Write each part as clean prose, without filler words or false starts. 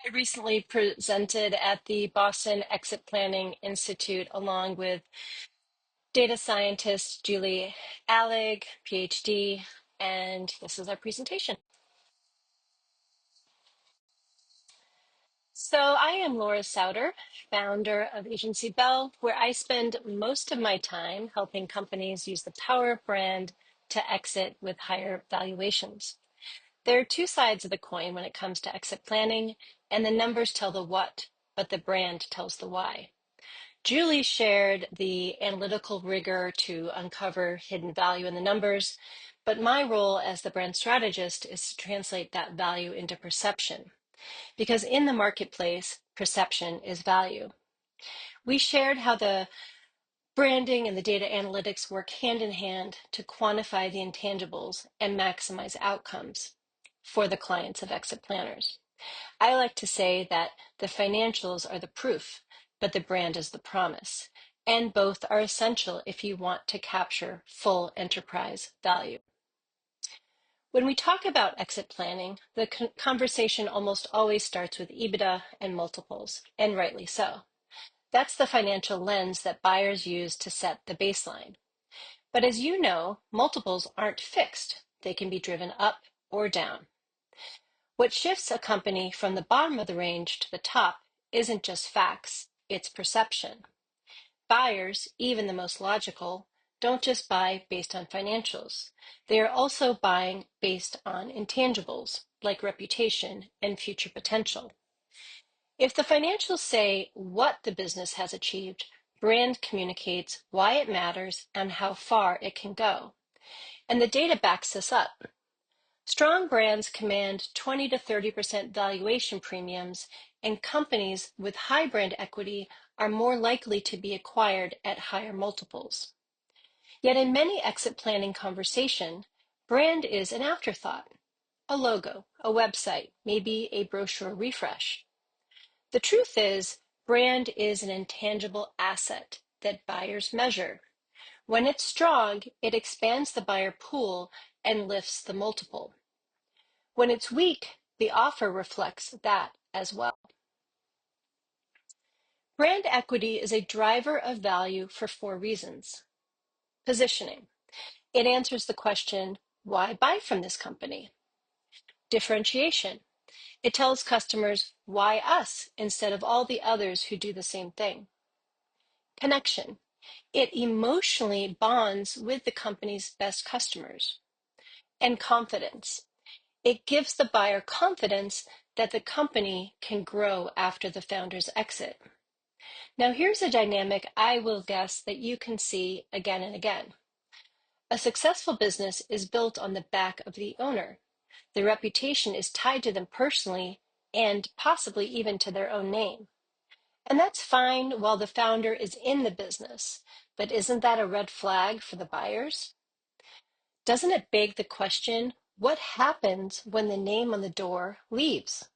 I recently presented at the Boston Exit Planning Institute along with data scientist Julie Alig, Ph.D., and this is our presentation. So I am Laura Souter, founder of Agency Bell, where I spend most of my time helping companies use the power of brand to exit with higher valuations. There are two sides of the coin when it comes to exit planning, and the numbers tell the what, but the brand tells the why. Julie shared the analytical rigor to uncover hidden value in the numbers, but my role as the brand strategist is to translate that value into perception. Because in the marketplace, perception is value. We shared how the branding and the data analytics work hand in hand to quantify the intangibles and maximize outcomes for the clients of exit planners. I like to say that the financials are the proof, but the brand is the promise, and both are essential if you want to capture full enterprise value. When we talk about exit planning, the conversation almost always starts with EBITDA and multiples, and rightly so. That's the financial lens that buyers use to set the baseline. But as you know, multiples aren't fixed. They can be driven up or down. What shifts a company from the bottom of the range to the top isn't just facts, it's perception. Buyers, even the most logical, don't just buy based on financials. They are also buying based on intangibles like reputation and future potential. If the financials say what the business has achieved, brand communicates why it matters and how far it can go. And the data backs this up. Strong brands command 20 to 30% valuation premiums, and companies with high brand equity are more likely to be acquired at higher multiples. Yet in many exit planning conversation, brand is an afterthought, a logo, a website, maybe a brochure refresh. The truth is, brand is an intangible asset that buyers measure. When it's strong, it expands the buyer pool and lifts the multiple. When it's weak, the offer reflects that as well. Brand equity is a driver of value for 4 reasons. Positioning. It answers the question, why buy from this company? Differentiation. It tells customers, why us instead of all the others who do the same thing? Connection. It emotionally bonds with the company's best customers. And confidence. It gives the buyer confidence that the company can grow after the founder's exit. Now, here's a dynamic I will guess that you can see again and again. A successful business is built on the back of the owner. The reputation is tied to them personally and possibly even to their own name. And that's fine while the founder is in the business, but isn't that a red flag for the buyers? Doesn't it beg the question, what happens when the name on the door leaves?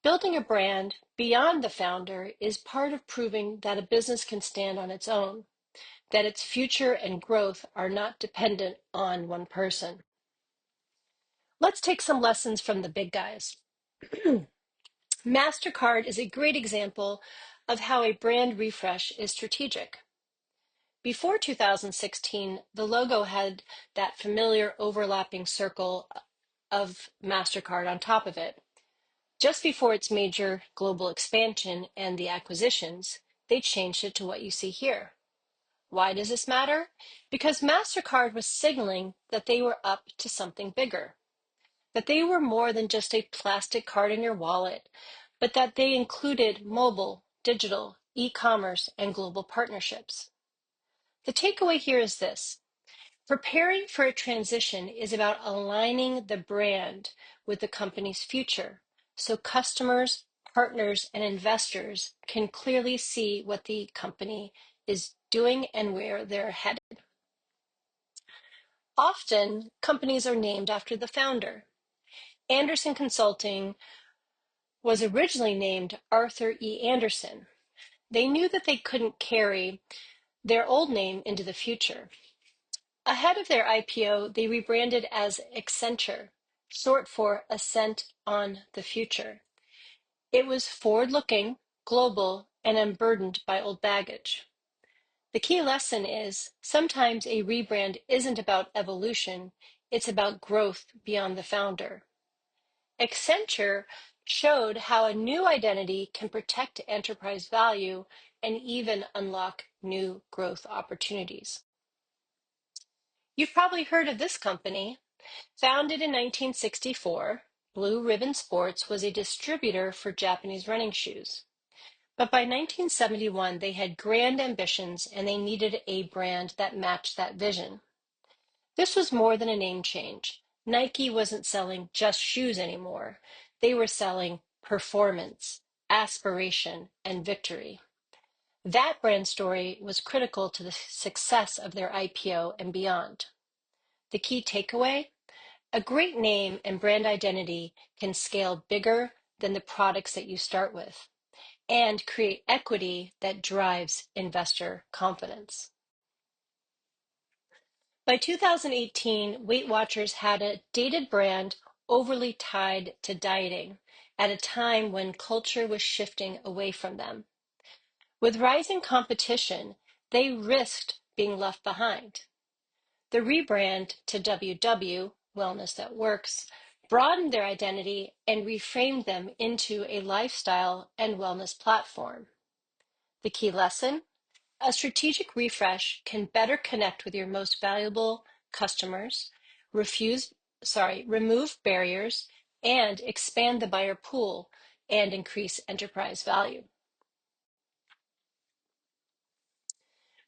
Building a brand beyond the founder is part of proving that a business can stand on its own, that its future and growth are not dependent on one person. Let's take some lessons from the big guys. MasterCard is a great example of how a brand refresh is strategic. Before 2016, the logo had that familiar overlapping circle of MasterCard on top of it. Just before its major global expansion and the acquisitions, they changed it to what you see here. Why does this matter? Because MasterCard was signaling that they were up to something bigger, that they were more than just a plastic card in your wallet, but that they included mobile, digital, e-commerce, and global partnerships. The takeaway here is this. Preparing for a transition is about aligning the brand with the company's future, so customers, partners, and investors can clearly see what the company is doing and where they're headed. Often, companies are named after the founder. Andersen Consulting was originally named Arthur E. Andersen. They knew that they couldn't carry their old name into the future. Ahead of their IPO, they rebranded as Accenture, short for Ascent on the Future. It was forward-looking, global, and unburdened by old baggage. The key lesson is sometimes a rebrand isn't about evolution, it's about growth beyond the founder. Accenture showed how a new identity can protect enterprise value and even unlock new growth opportunities. You've probably heard of this company. Founded in 1964, Blue Ribbon Sports was a distributor for Japanese running shoes. But by 1971, they had grand ambitions and they needed a brand that matched that vision. This was more than a name change. Nike wasn't selling just shoes anymore. They were selling performance, aspiration, and victory. That brand story was critical to the success of their IPO and beyond. The key takeaway? A great name and brand identity can scale bigger than the products that you start with and create equity that drives investor confidence. By 2018, Weight Watchers had a dated brand overly tied to dieting at a time when culture was shifting away from them. With rising competition, they risked being left behind. The rebrand to WW, Wellness That Works, broadened their identity and reframed them into a lifestyle and wellness platform. The key lesson? A strategic refresh can better connect with your most valuable customers, remove barriers, and expand the buyer pool and increase enterprise value.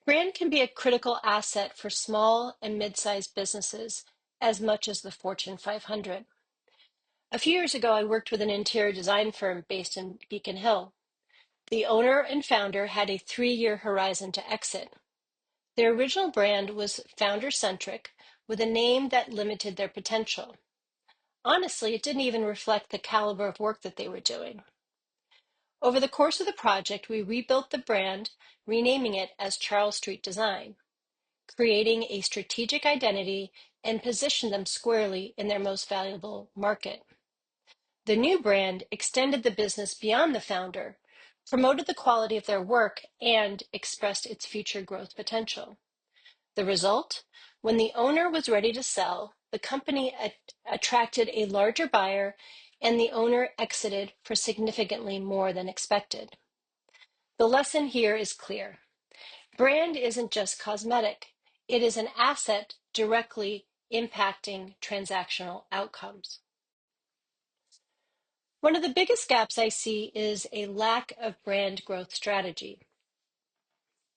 Brand can be a critical asset for small and mid-sized businesses as much as the Fortune 500. A few years ago, I worked with an interior design firm based in Beacon Hill. The owner and founder had a 3-year horizon to exit. Their original brand was founder-centric, with a name that limited their potential. Honestly, it didn't even reflect the caliber of work that they were doing. Over the course of the project, we rebuilt the brand, renaming it as Charles Street Design, creating a strategic identity and positioned them squarely in their most valuable market. The new brand extended the business beyond the founder, promoted the quality of their work, and expressed its future growth potential. The result? When the owner was ready to sell, the company attracted a larger buyer and the owner exited for significantly more than expected. The lesson here is clear. Brand isn't just cosmetic. It is an asset directly impacting transactional outcomes. One of the biggest gaps I see is a lack of brand growth strategy.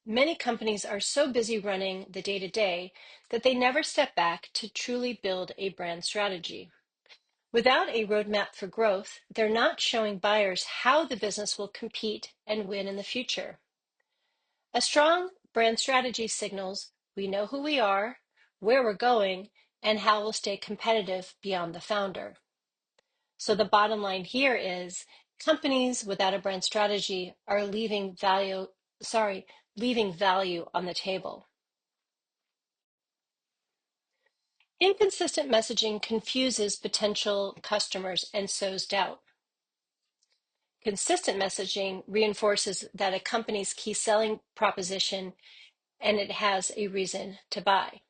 Many companies are so busy running the day-to-day that they never step back to truly build a brand strategy. Without a roadmap for growth, they're not showing buyers how the business will compete and win in the future. A strong brand strategy signals we know who we are, where we're going, and how we'll stay competitive beyond the founder. So the bottom line here is companies without a brand strategy are leaving value on the table. Inconsistent messaging confuses potential customers and sows doubt. Consistent messaging reinforces that a company's key selling proposition and it has a reason to buy.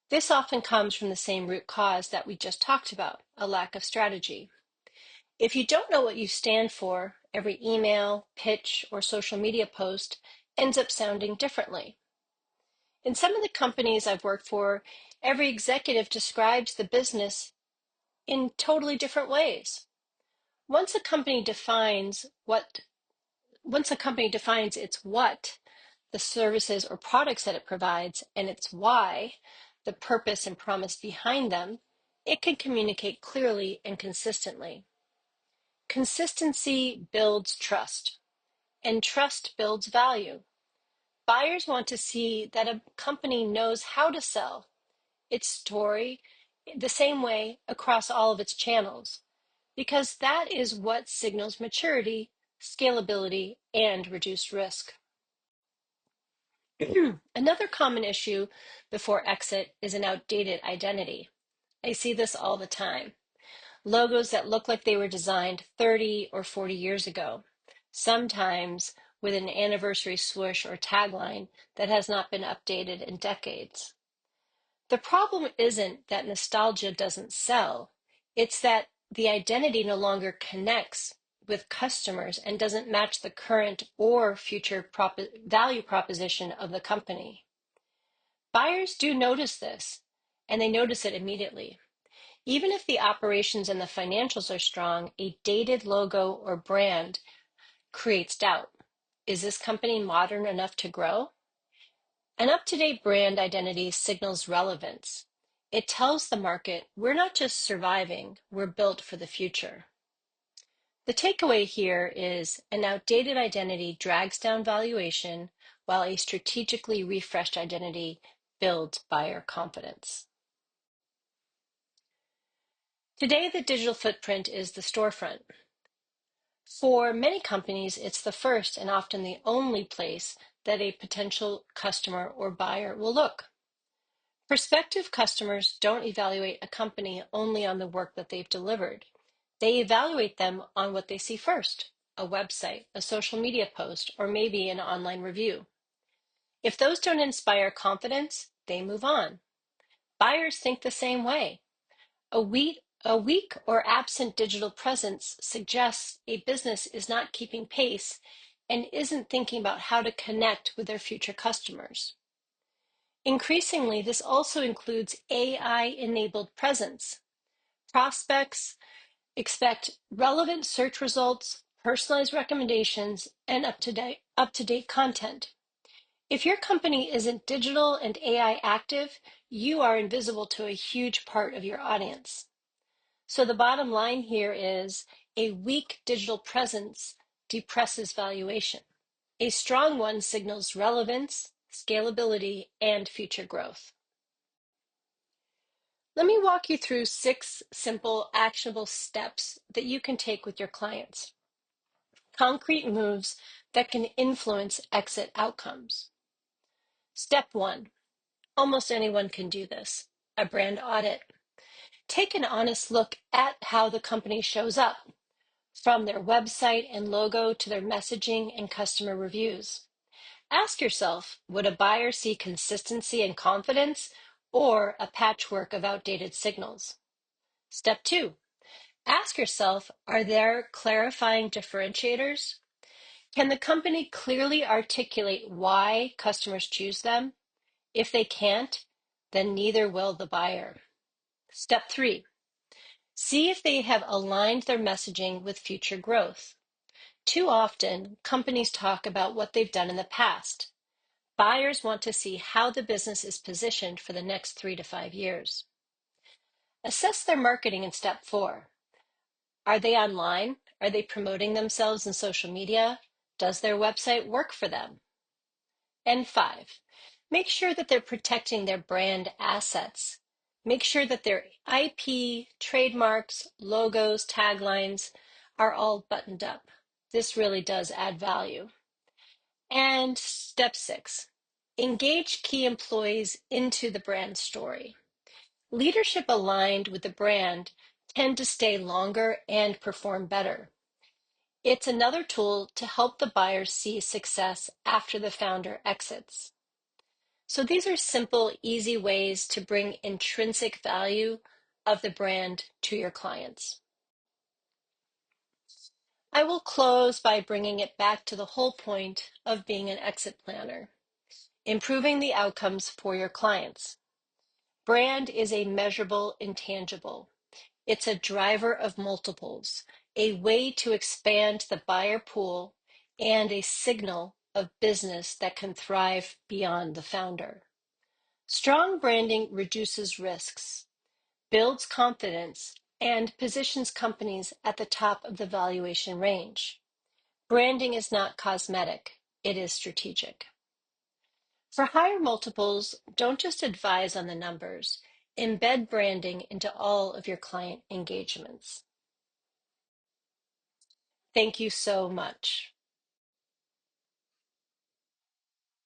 This often comes from the same root cause that we just talked about, a lack of strategy. If you don't know what you stand for, every email, pitch, or social media post ends up sounding differently. In some of the companies I've worked for, every executive describes the business in totally different ways. Once a company defines its what, the services or products that it provides, and its why, the purpose and promise behind them, it can communicate clearly and consistently. Consistency builds trust, and trust builds value. Buyers want to see that a company knows how to sell its story the same way across all of its channels, because that is what signals maturity, scalability, and reduced risk. Another common issue before exit is an outdated identity. I see this all the time. logos that look like they were designed 30 or 40 years ago, sometimes with an anniversary swoosh or tagline that has not been updated in decades. The problem isn't that nostalgia doesn't sell, it's that the identity no longer connects with customers and doesn't match the current or future value proposition of the company. Buyers do notice this, and they notice it immediately. Even if the operations and the financials are strong, a dated logo or brand creates doubt. Is this company modern enough to grow? An up-to-date brand identity signals relevance. It tells the market, we're not just surviving, we're built for the future. The takeaway here is an outdated identity drags down valuation, while a strategically refreshed identity builds buyer confidence. Today, the digital footprint is the storefront. For many companies, it's the first and often the only place that a potential customer or buyer will look. Prospective customers don't evaluate a company only on the work that they've delivered. They evaluate them on what they see first: a website, a social media post, or maybe an online review. If those don't inspire confidence, they move on. Buyers think the same way. A weak or absent digital presence suggests a business is not keeping pace and isn't thinking about how to connect with their future customers. Increasingly, this also includes AI-enabled presence. Prospects expect relevant search results, personalized recommendations, and up-to-date content. If your company isn't digital and AI active, you are invisible to a huge part of your audience. So the bottom line here is a weak digital presence depresses valuation. A strong one signals relevance, scalability, and future growth. Let me walk you through 6 simple, actionable steps that you can take with your clients. Concrete moves that can influence exit outcomes. Step 1, almost anyone can do this: a brand audit. Take an honest look at how the company shows up, from their website and logo to their messaging and customer reviews. Ask yourself, would a buyer see consistency and confidence, or a patchwork of outdated signals? Step 2, ask yourself, are there clarifying differentiators? Can the company clearly articulate why customers choose them? If they can't, then neither will the buyer. Step 3, see if they have aligned their messaging with future growth. Too often, companies talk about what they've done in the past. Buyers want to see how the business is positioned for the next 3 to 5 years. Assess their marketing in step 4. Are they online? Are they promoting themselves in social media? Does their website work for them? And 5, make sure that they're protecting their brand assets. Make sure that their IP, trademarks, logos, taglines are all buttoned up. This really does add value. And step 6, engage key employees into the brand story. Leadership aligned with the brand tend to stay longer and perform better. It's another tool to help the buyers see success after the founder exits. So these are simple, easy ways to bring intrinsic value of the brand to your clients. I will close by bringing it back to the whole point of being an exit planner: improving the outcomes for your clients. Brand is a measurable intangible. It's a driver of multiples, a way to expand the buyer pool, and a signal of business that can thrive beyond the founder. Strong branding reduces risks, builds confidence, and positions companies at the top of the valuation range. Branding is not cosmetic, it is strategic. For higher multiples, don't just advise on the numbers. Embed branding into all of your client engagements. Thank you so much.